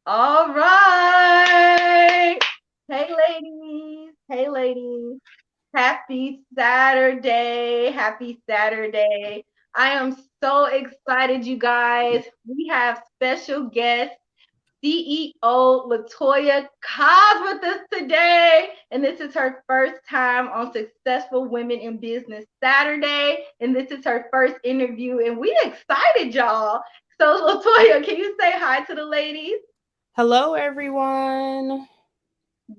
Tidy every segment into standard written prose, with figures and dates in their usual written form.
All right. Hey, ladies. Hey, ladies. Happy Saturday. Happy Saturday. I am so excited, you guys. We have special guest CEO Latoya Cobb with us today. And this is her first time on Successful Women in Business Saturday. And this is her first interview. And we excited, y'all. So, Latoya, can you say hi to the ladies? Hello, everyone.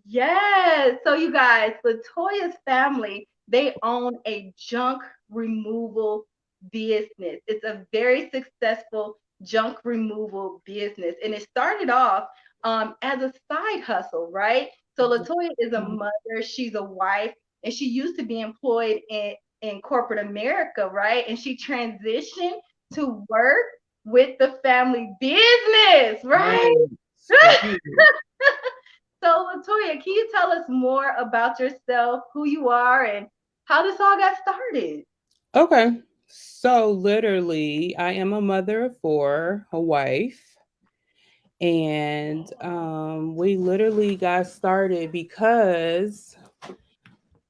Yes. So you guys, Latoya's family, they own a junk removal business. It's a very successful junk removal business. And it started off as a side hustle, right? So Latoya is a mother, she's a wife, and she used to be employed in corporate America, right? And she transitioned to work with the family business, right? Right. Right. So, Latoya, can you tell us more about yourself, who you are, and how this all got started? Okay. So, literally, I am a mother of four, a wife, and we literally got started because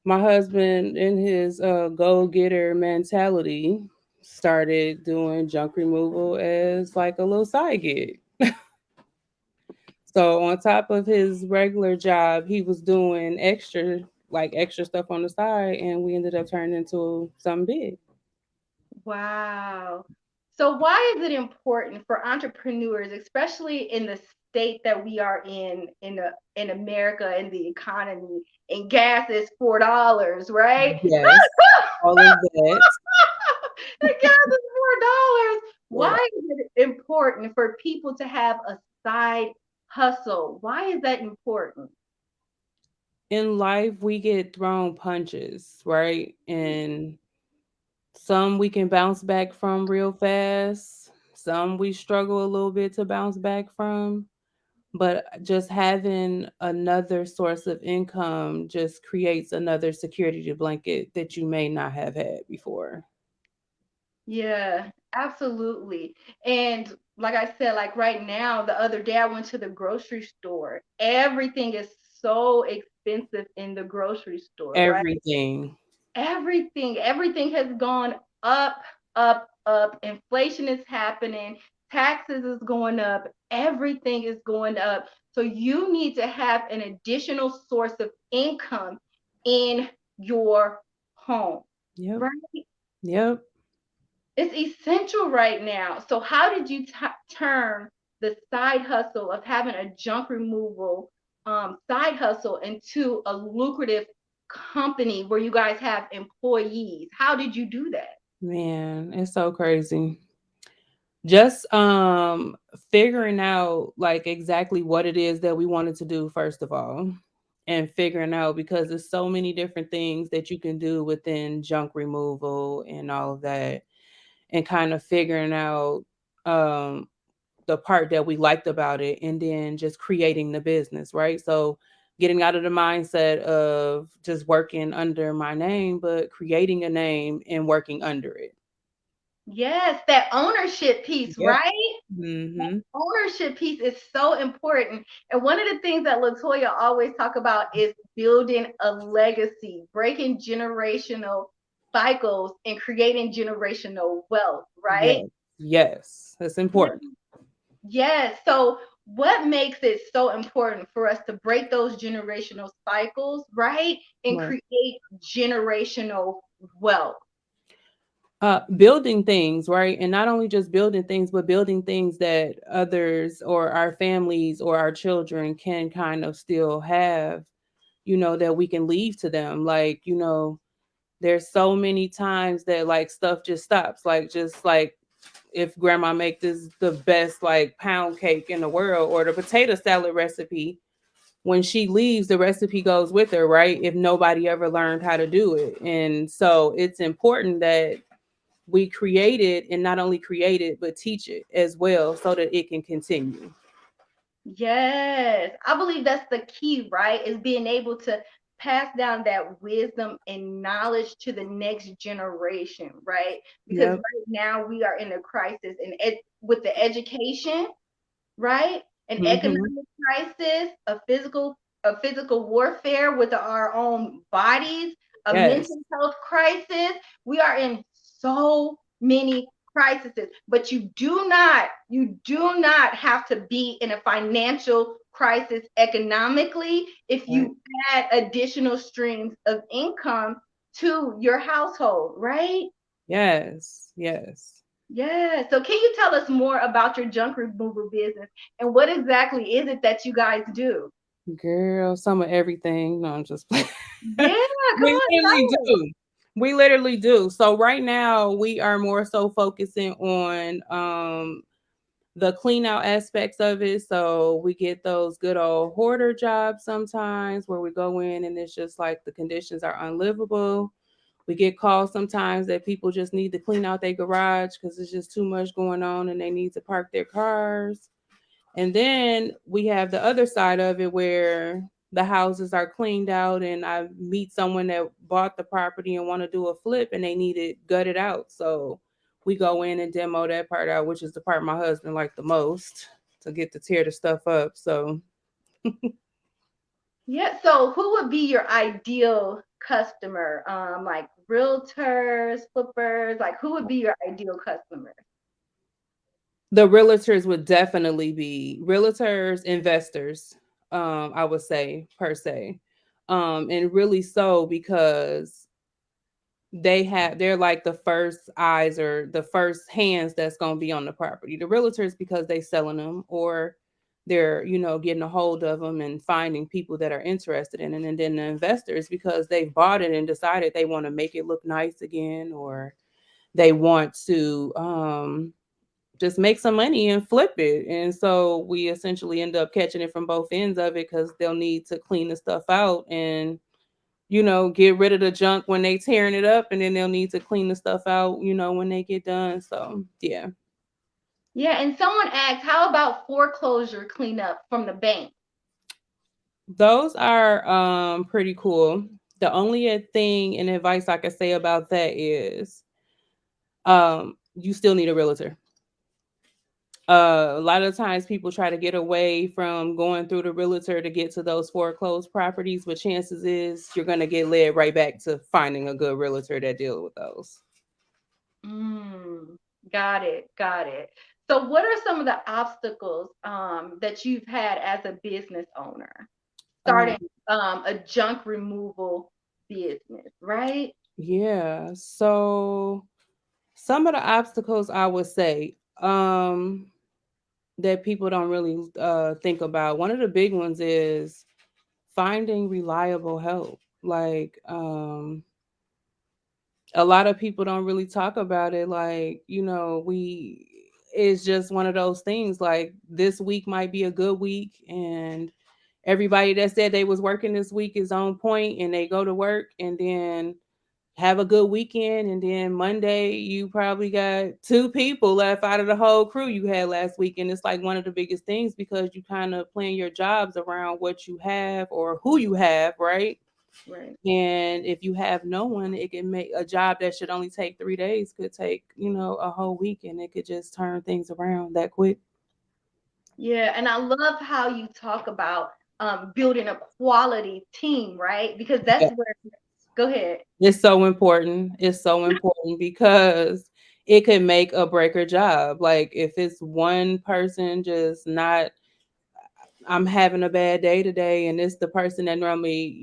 my husband, in his go getter mentality, started doing junk removal as like a little side gig. So on top of his regular job, he was doing extra stuff on the side, and we ended up turning into something big. Wow. So, why is it important for entrepreneurs, especially in the state that we are in America, in the economy, and gas is $4, right? Yes, all of that. The gas is $4. What Why is it important for people to have a side hustle? Why is that important? in life we get thrown punches, right? And some we can bounce back from real fast. Some we struggle a little bit to bounce back from. But just having another source of income just creates another security blanket that you may not have had before. Yeah, absolutely. And like I said, like right now, the other day I went to the grocery store. Everything is so expensive in the grocery store, right? Everything. Everything has gone up, up, up. Inflation is happening, taxes is going up, everything is going up. So you need to have an additional source of income in your home, Yep. right? Yep. It's essential right now. So, how did you turn the side hustle of having a junk removal side hustle into a lucrative company where you guys have employees? How did you do that? Man, it's so crazy. Just figuring out like exactly what it is that we wanted to do first of all. And figuring out because there's so many different things that you can do within junk removal and all of that. And kind of figuring out um the part that we liked about it and then just creating the business, right? So getting out of the mindset of just working under my name, but creating a name and working under it. Yes, that ownership piece, Yep. right? That Mm-hmm. ownership piece is so important. And one of the things that Latoya always talk about is building a legacy, breaking generational cycles and creating generational wealth, right? Yes. Yes. That's important. Yes. So, what makes it so important for us to break those generational cycles, right? And Right. create generational wealth. Building things, right? And not only just building things, but building things that others or our families or our children can kind of still have, that we can leave to them. Like, there's so many times that like stuff just stops. Like just like if grandma make this the best like pound cake in the world or the potato salad recipe, when she leaves, the recipe goes with her, right? If nobody ever learned how to do it. And so it's important that we create it and not only create it, but teach it as well so that it can continue. Yes. I believe that's the key, right? Is being able to pass down that wisdom and knowledge to the next generation, right? Because Yep. right now we are in a crisis and with the education, right? an Mhm. economic crisis, a physical warfare with our own bodies, a Yes. mental health crisis. We are in so many crises, but you do not have to be in a financial crisis economically if Right. you add additional streams of income to your household, right? Yes. Yes. Yeah. So can you tell us more about your junk removal business and what exactly is it that you guys do? Girl, some of everything. No, I'm just playing. Yeah, come We on, literally tell us. do. We literally do. So right now we are more so focusing on the clean out aspects of it. So we get those good old hoarder jobs sometimes where we go in and it's just like the conditions are unlivable. We get calls sometimes that people just need to clean out their garage because it's just too much going on and they need to park their cars. And then we have the other side of it where the houses are cleaned out and I meet someone that bought the property and want to do a flip and they need it gutted out. So we go in and demo that part out, which is the part my husband liked the most to get to tear the stuff up. So Yeah. So who would be your ideal customer? Like realtors, flippers, like who would be your ideal customer? the realtors would definitely be realtors, investors, I would say per se. And really so because they're like the first eyes or the first hands that's going to be on the property. The realtors because they selling them or they're getting a hold of them and finding people that are interested in it, and then the investors because they've bought it and decided they want to make it look nice again, or they want to just make some money and flip it. And so we essentially end up catching it from both ends of it because they'll need to clean the stuff out and get rid of the junk when they tearing it up, and then they'll need to clean the stuff out, when they get done. So yeah, Yeah. And someone asked, how about foreclosure cleanup from the bank? those are pretty cool. The only thing and advice I could say about that is you still need a realtor. A lot of times people try to get away from going through the realtor to get to those foreclosed properties, but chances is you're going to get led right back to finding a good realtor that deal with those. Mm, got it. Got it. So what are some of the obstacles that you've had as a business owner Um, starting a junk removal business, right? yeah. So some of the obstacles I would say that people don't really think about. One of the big ones is finding reliable help. Like a lot of people don't really talk about it. Like we it's just one of those things. Like this week might be a good week, and everybody that said they was working this week is on point, and they go to work, and then have a good weekend, and then Monday you probably got two people left out of the whole crew you had last week. And it's like one of the biggest things because you kind of plan your jobs around what you have or who you have, right? Right. And if you have no one, it can make a job that should only take 3 days could take a whole week, and it could just turn things around that quick. Yeah, and I love how you talk about building a quality team, right? Because Yeah. that's where, go ahead. It's so important. It's so important because it could make or break a job. Like if it's one person just not, I'm having a bad day today, and it's the person that normally,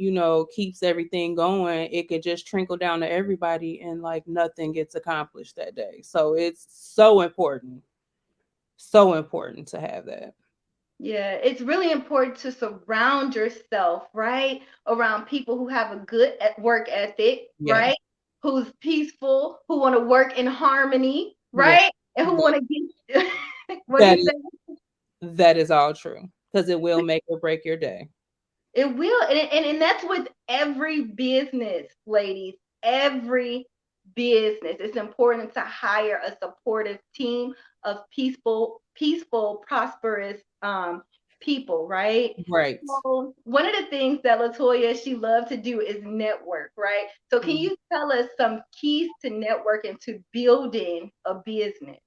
keeps everything going, it could just trickle down to everybody and like nothing gets accomplished that day. So it's so important to have that. Yeah, it's really important to surround yourself, right? Around people who have a good work ethic, Yeah. right? Who's peaceful, who want to work in harmony, Yeah. right? And who That, want to get what that you is say? that is all true because it will make or break your day. It will. And that's with every business, ladies. Every business. It's important to hire a supportive team of peaceful, prosperous people, right? Right. So one of the things that Latoya she loved to do is network, right? So can Mhm. you tell us some keys to networking to building a business?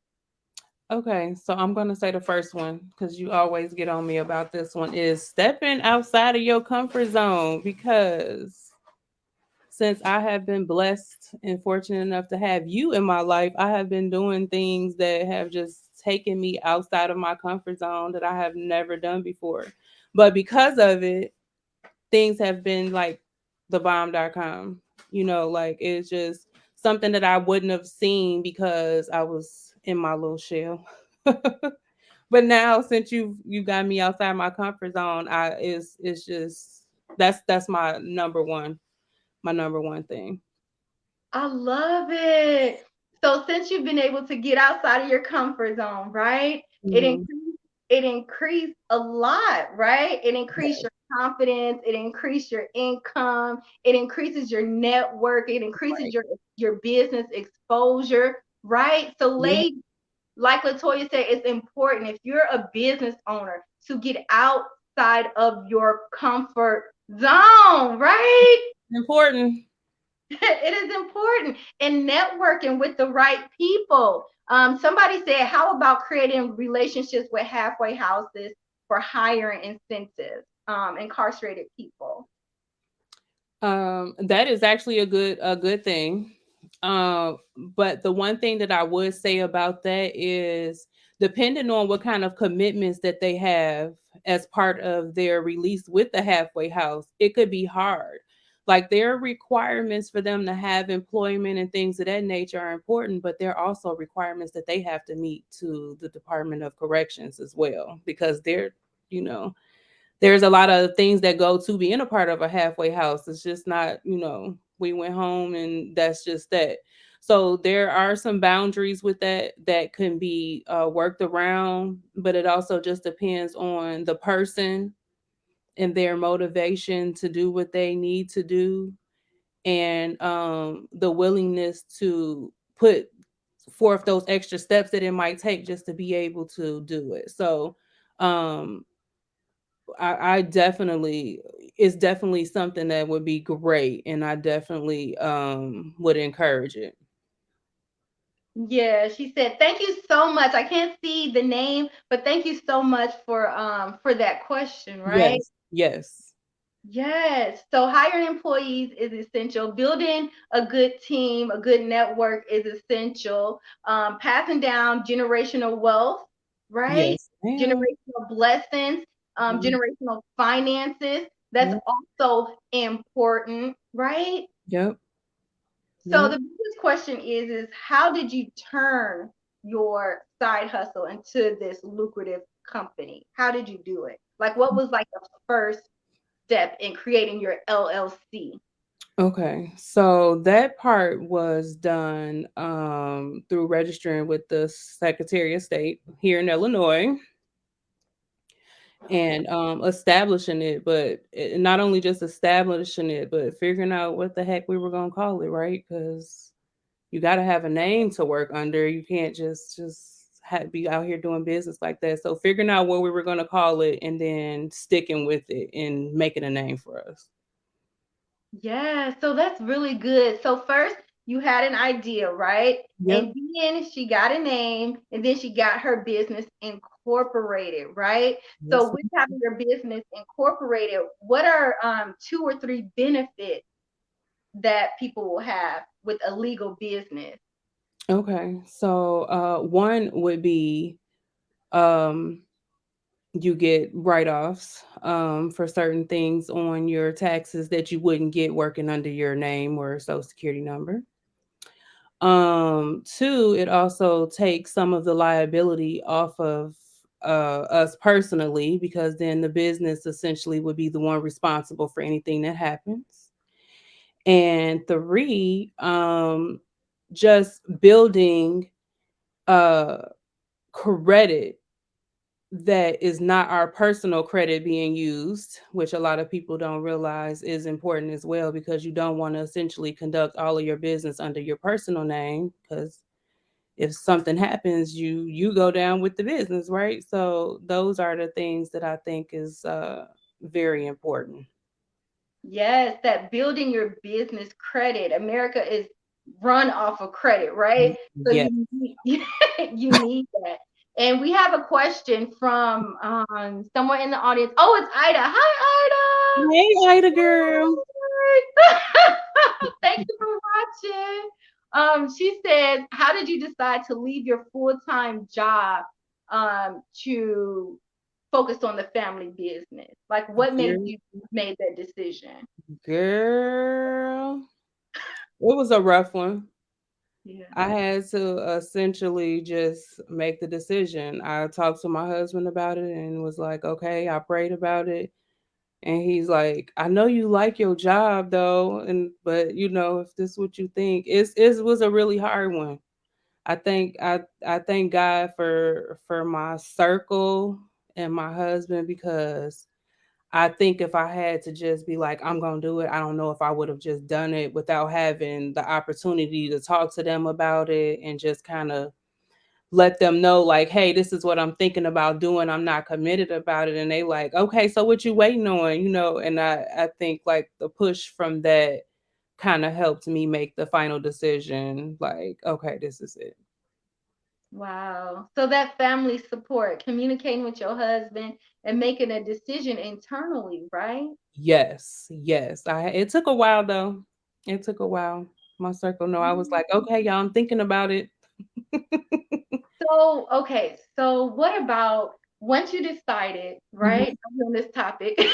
Okay, so I'm gonna say the first one because you always get on me about this one is stepping outside of your comfort zone because since I have been blessed and fortunate enough to have you in my life, I have been doing things that have just taken me outside of my comfort zone that I have never done before. But because of it, things have been like the bomb.com. Like it's just something that I wouldn't have seen because I was in my little shell. But now since you got me outside my comfort zone, it's just that's my number one thing. I love it. So since you've been able to get outside of your comfort zone, right? It Hmm. increased it increased a lot, right? It increased Yes. your confidence, it increased your income, it increases your network, it increases Right. your business exposure, right? So Yep. ladies, like Latoya said, it's important if you're a business owner to get outside of your comfort zone, right? Important. It is important in networking with the right people. Somebody said, how about creating relationships with halfway houses for hiring incentives, incarcerated people? That is actually a good thing. But the one thing that I would say about that is depending on what kind of commitments that they have as part of their release with the halfway house, it could be hard. Like their requirements for them to have employment and things of that nature are important, but there are also requirements that they have to meet to the Department of Corrections as well, because you know, there's a lot of things that go to being a part of a halfway house. It's just not, we went home and that's just that. So there are some boundaries with that can be worked around, but it also just depends on the person and their motivation to do what they need to do, and the willingness to put forth those extra steps that it might take just to be able to do it. So um I definitely it's definitely something that would be great, and I definitely would encourage it. Yeah, she said, thank you so much. I can't see the name, but thank you so much for that question, right? Yes, yes, Yes. So hiring employees is essential. Building a good team, a good network is essential. Passing down generational wealth, right? yes, ma'am. Generational blessings, Mhm. generational finances. That's Yep, also important, right? yep, So yep. the biggest question is how did you turn your side hustle into this lucrative company? How did you do it? Like what was like the first step in creating your LLC? Okay, so that part was done through registering with the Secretary of State here in Illinois and establishing it, but not only just establishing it, but figuring out what the heck we were gonna call it, right? Because you got to have a name to work under. You can't be out here doing business like that. So figuring out what we were going to call it and then sticking with it and making a name for us. Yeah, so that's really good. So first you had an idea, right? Yep. And then she got a name and then she got her business incorporated, right? Yes. So with having your business incorporated, what are two or three benefits that people will have with a legal business? Okay. So one would be um, you get write-offs for certain things on your taxes that you wouldn't get working under your name or social security number. Two, it also takes some of the liability off of us personally, because then the business essentially would be the one responsible for anything that happens. And three, just building uh credit that is not our personal credit being used, which a lot of people don't realize is important as well, because you don't want to essentially conduct all of your business under your personal name, because if something happens, you go down with the business, right? So those are the things that I think is very important. Yes, that building your business credit. America is run off of credit, right? So Yes. you need you need that. And we have a question from someone in the audience. Oh, it's Ida. Hi, Hey, Ida girl. Ida. Thank you for watching. She says, "How did you decide to leave your full-time job to focus on the family business? Like, what made Girl, you made that decision?" girl. It was a rough one. Yeah. I had to essentially just make the decision. I talked to my husband about it and was like, okay, I prayed about it. And he's like, I know you like your job though, and but you know, if this is what you think, it was a really hard one. I thank God for my circle and my husband because I think if I had to just be like, I'm gonna do it, I don't know if I would have just done it without having the opportunity to talk to them about it and just kind of let them know like, hey, this is what I'm thinking about doing. I'm not committed about it. And they like, okay, so what you waiting on? You know, and I think like the push from that kind of helped me make the final decision, like, okay, this is it. Wow. So that family support, communicating with your husband and making a decision internally, right? Yes, yes. It took a while though. It took a while. My circle no, I was like, okay, y'all, I'm thinking about it. So, okay, so what about once you decided, right? Mhm. I'm on this topic. But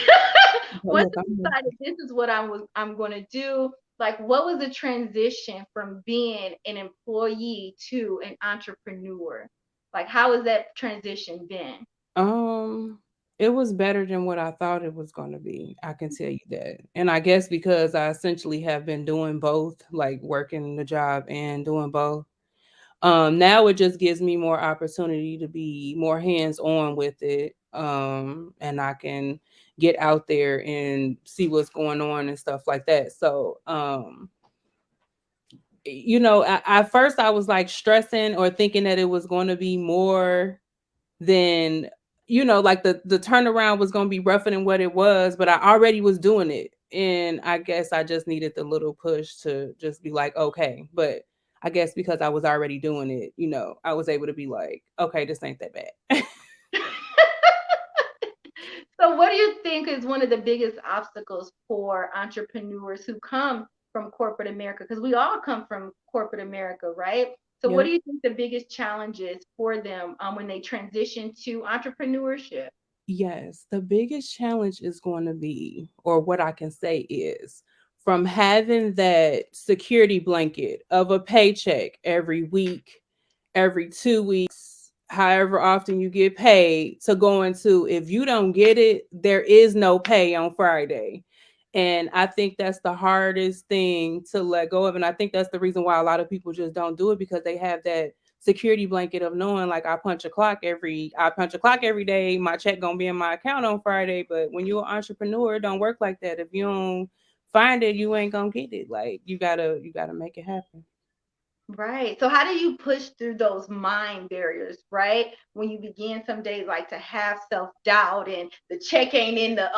Once look, you decided this is what I'm gonna do, like what was the transition from being an employee to an entrepreneur? Like how has that transition been? um, it was better than what I thought it was gonna be. I can tell you that. And I guess because I essentially have been doing both, like working the job and doing both. Now it just gives me more opportunity to be more hands-on with it. And I can get out there and see what's going on and stuff like that. So, you know, at first I was like stressing or thinking that it was going to be more than, you know, like the turnaround was going to be rougher than what it was, but I already was doing it. And I guess I just needed the little push to just be like, okay. But I guess because I was already doing it, you know, I was able to be like, okay, this ain't that bad. So, what do you think is one of the biggest obstacles for entrepreneurs who come from corporate America? Because we all come from corporate America, right? So, what Yep. do you think the biggest challenges for them when they transition to entrepreneurship? Yes, the biggest challenge is going to be, or what I can say is, from having that security blanket of a paycheck every week, every 2 weeks, however often you get paid, to going to, if you don't get it, there is no pay on Friday. And I think that's the hardest thing to let go of. And I think that's the reason why a lot of people just don't do it because they have that security blanket of knowing like I punch a clock every day, my check gonna be in my account on Friday. But when you're an entrepreneur, it don't work like that. If you don't find it, you ain't gonna get it. Like you gotta make it happen. Right. So, how do you push through those mind barriers, right? When you begin some days like to have self doubt and the check ain't in the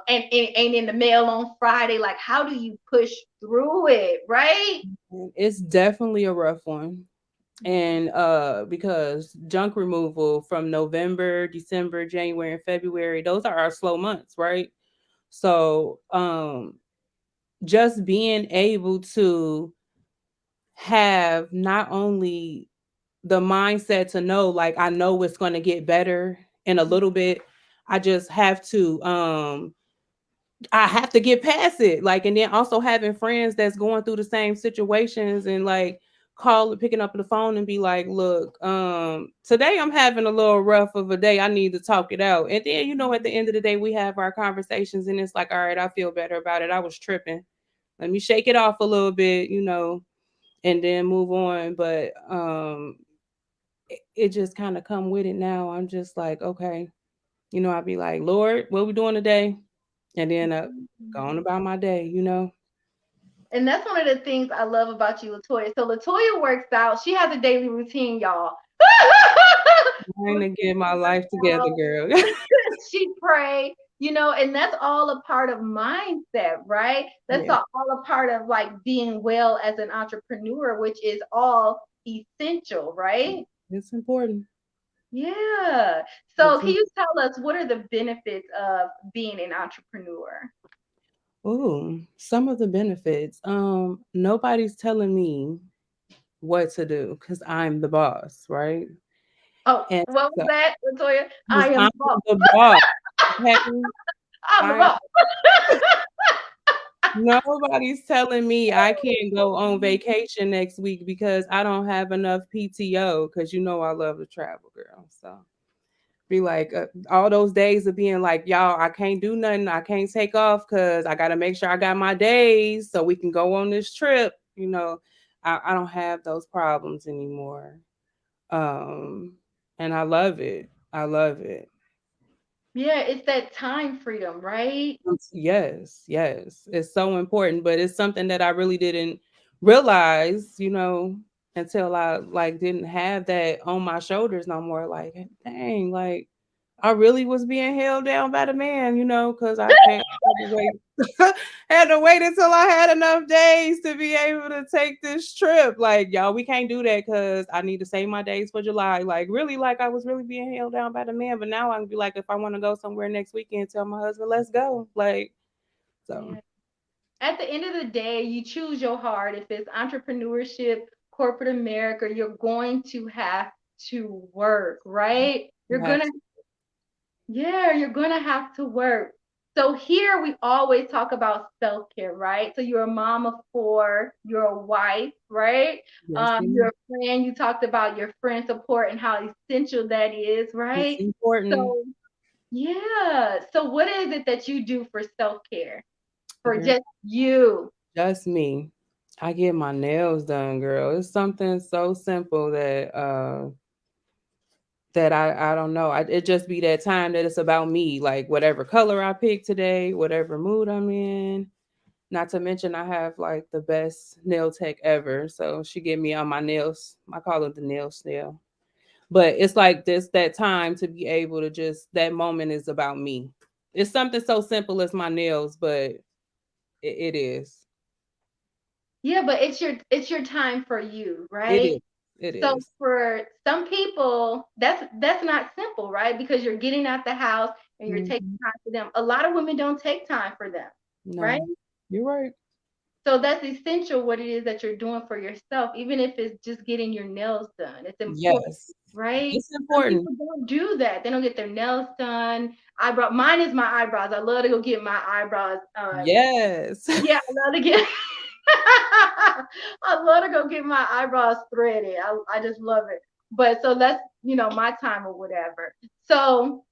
and ain't in the mail on Friday. Like, how do you push through it, right? And it's definitely a rough one. And because junk removal from November, December, January, and February, those are our slow months, right? So just being able to have not only the mindset to know like I know it's going to get better in a little bit. I just have to I have to get past it. Like, and then also having friends that's going through the same situations and like picking up the phone and be like, look, today I'm having a little rough of a day. I need to talk it out. And then, you know, at the end of the day, we have our conversations and it's like, all right, I feel better about it. I was tripping. Let me shake it off a little bit, you know, and then move on. But it just kind of come with it now. I'm just like, okay, you know, I'd be like, Lord, what we doing today? And then go on about my day, you know. And that's one of the things I love about you, Latoya. So Latoya works out. She has a daily routine, y'all. Trying to Latoya get my works life together, out. girl. She pray, and that's all a part of mindset, right? That's Yeah, all a part of like being well as an entrepreneur, which is all essential, right? it's important. Yeah. The So can two. you tell us what are the benefits of being an entrepreneur? Ooh, some of the benefits. Nobody's telling me what to do because I'm the boss, right? Oh, And what was so, that, Latoya? 'cause I am I'm the boss. the boss, okay? I'm the I'm boss. Nobody's telling me I can't go on vacation next week because I don't have enough PTO. Because you know I love to travel, girl. So be like all those days of being like, y'all, I can't do nothing. I can't take off because I got to make sure I got my days so we can go on this trip. I don't have those problems anymore. Um, and I love it. I love it. Yeah, it's that time freedom, right? Yes, yes. It's so important, but it's something that I really didn't realize, until I like didn't have that on my shoulders no more. Like, dang, like I really was being held down by the man, because I had to wait, had to wait until I had enough days to be able to take this trip. Like, y'all, we can't do that because I need to save my days for July. Like, really, like I was really being held down by the man. But now I can be like, if I want to go somewhere next weekend, tell my husband, let's go. Like, so Yeah. At the end of the day, you choose your heart. If it's entrepreneurship, corporate America, you're going to have to work, right? you You're have gonna, to. yeah, you're gonna have to work. So here we always talk about self-care, right? So you're a mom of four, you're a wife, right? Yes, You're ma'am. a friend. You talked about your friend support and how essential that is, It's right? important. So yeah. So what is it that you do for self-care? For Girl, just you? just me. I get my nails done, girl. It's something so simple that I don't know. It just be that time that it's about me, like whatever color I pick today, whatever mood I'm in. Not to mention I have like the best nail tech ever. So she get me on my nails. I call it the nail snail. But it's like this that time to be able to just that moment is about me. It's something so simple as my nails, but it is. Yeah, but it's your time for you, It right? is. It So is. for some people, that's not simple, right? Because you're getting out the house and you're taking Mhm. time for them. A lot of women don't take time for them, right? No, you're right. So that's essential what it is that you're doing for yourself, even if it's just getting your nails done. It's important, Yes. right? It's Some important. people don't do that. They don't get their nails done. Mine is my eyebrows. I love to go get my eyebrows. Yes. Yeah, I love to get I love to go get my eyebrows threaded. I just love it. But so that's, my time or whatever. So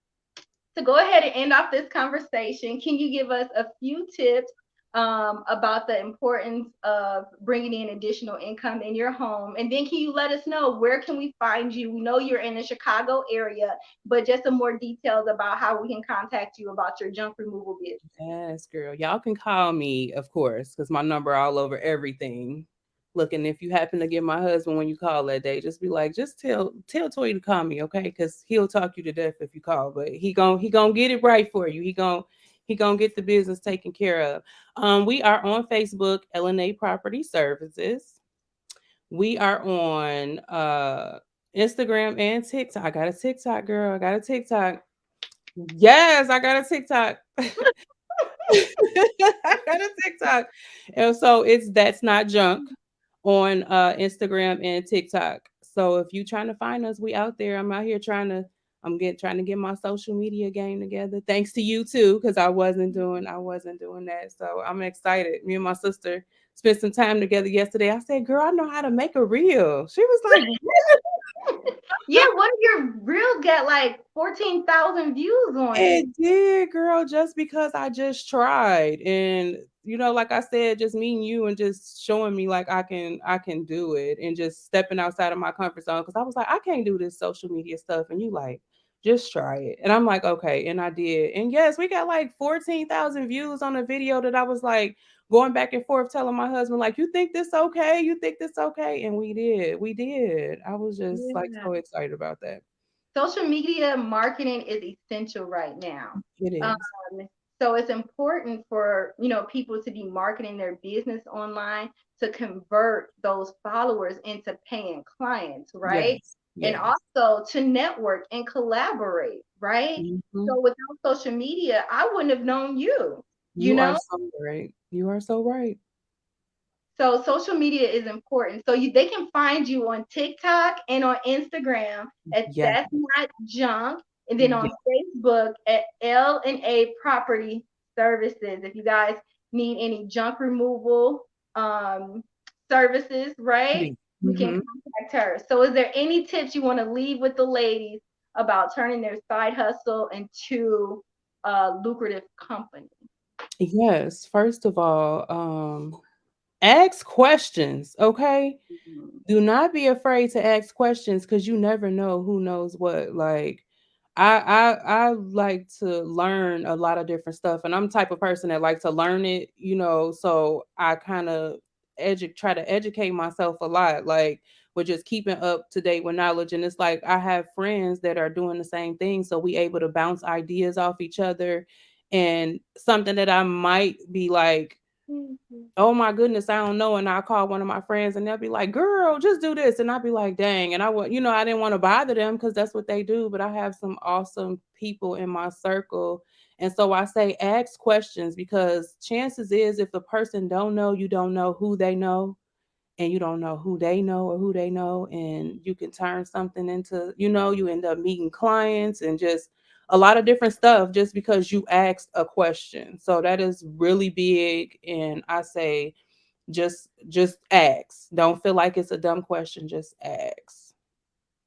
to go ahead and end off this conversation, can you give us a few tips about the importance of bringing in additional income in your home? And then can you let us know where can we find you? We know you're in the Chicago area, but just some more details about how we can contact you about your junk removal business. Yes, girl. Y'all can call me, of course, because my number all over everything. Look, and if you happen to get my husband when you call that day, just be like, just tell Toy to call me, okay? Because he'll talk you to death if you call, but he gonna get it right for you. He gonna get the business taken care of. We are on Facebook, LNA Property Services. We are on Instagram and TikTok. I got a TikTok, girl. I got a TikTok. Yes, I got a TikTok. I got a TikTok. And so it's that's not junk on Instagram and TikTok. So if you trying to find us, we out there. I'm out here trying to get my social media game together. Thanks to you too, because I wasn't doing that. So I'm excited. Me and my sister spent some time together yesterday. I said, girl, I know how to make a reel. She was like, Yeah, one of your reels got like 14,000 views on it. it did, girl, just because I just tried. And like I said, just meeting you and just showing me like I can do it and just stepping outside of my comfort zone. Cause I was like, I can't do this social media stuff. And you like, just try it. And I'm like, okay. And I did. And yes, we got like 14,000 views on a video that I was like going back and forth telling my husband, like, you think this okay? You think this okay? And we did. We did. I was just like Yeah. so excited about that. Social media marketing is essential right now. It Um, is. so it's important for, people to be marketing their business online to convert those followers into paying clients, right? Yes. and Yes. also to network and collaborate, right? Mhm. So without social media, I wouldn't have known you, you You are know? so right. You are so right. So social media is important. So they can find you on TikTok and on Instagram at Yes. That's Not Junk, and then on Yes. Facebook at L&A Property Services. If you guys need any junk removal um, services, right? You can Mhm. contact her. So, is there any tips you want to leave with the ladies about turning their side hustle into a lucrative company? Yes. First of all, ask questions, okay? Mhm. Do not be afraid to ask questions because you never know who knows what. Like I like to learn a lot of different stuff, and I'm the type of person that like to learn it, so I kind of try to educate myself a lot, like with just keeping up to date with knowledge. And it's like I have friends that are doing the same thing, so we able to bounce ideas off each other. And something that I might be like, Mhm. oh my goodness, I don't know. And I'll call one of my friends and they'll be like, girl, just do this. And I'll be like, dang. And I didn't want to bother them because that's what they do. But I have some awesome people in my circle. And so I say, ask questions, because chances is if the person don't know, you don't know who they know, and you don't know who they know or who they know. And you can turn something into, you end up meeting clients and just a lot of different stuff just because you asked a question. So that is really big. And I say, just ask. Don't feel like it's a dumb question. Just ask.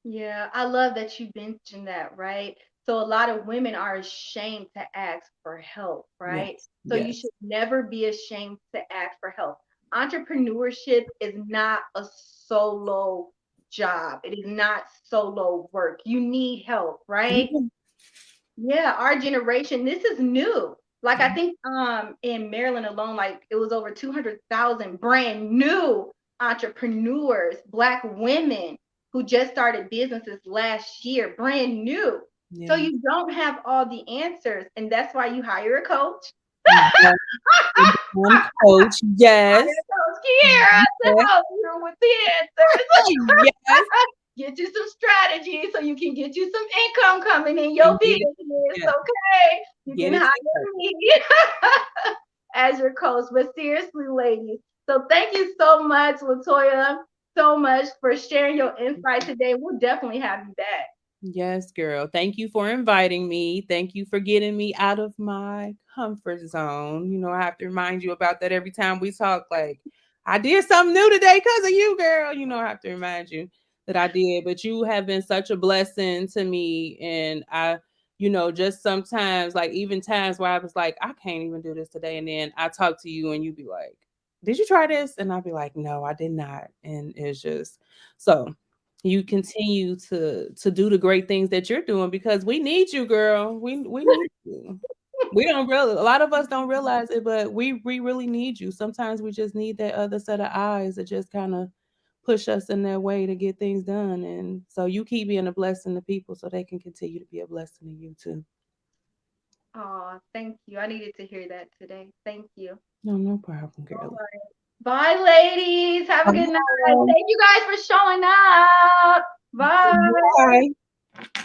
Yeah, I love that you mentioned that, right? So a lot of women are ashamed to ask for help, right? Yes. So you should Yes. never be ashamed to ask for help. Entrepreneurship is not a solo job. It is not solo work. You need help, right? Yeah. Yeah, our generation, this is new. Like I think in Maryland alone, like it was over 200,000 brand new entrepreneurs, black women who just started businesses last year, brand new. So Yeah. you don't have all the answers, and that's why you hire a coach. Yes. And become coach. Hire Yes. a coach here to Yes. help you with the answers. Yes. Get you some strategy so you can get you some income coming in your And get it. business. Yeah. Okay, you Get can it hire together. me as your coach. But seriously, ladies, so thank you so much, Latoya, so much for sharing your insight today. We'll definitely have you back. Yes, girl. Thank you for inviting me. Thank you for getting me out of my comfort zone. I have to remind you about that every time we talk. Like, I did something new today because of you, girl. I have to remind you that I did. But you have been such a blessing to me. And just sometimes, like, even times where I was like, I can't even do this today. And then I talk to you and you be like, did you try this? And I'll be like, no, I did not. And it's just so you continue to do the great things that you're doing because we need you, girl. We need you. We don't really A lot of us don't realize it, but we really need you. Sometimes we just need that other set of eyes that just kind of push us in that way to get things done. And so you keep being a blessing to people so they can continue to be a blessing to you too. Oh, thank you. I needed to hear that today. Thank you. No, no problem, All girl. right. Bye, ladies. Have a good night. Bye. Thank you guys for showing up. Bye. Bye.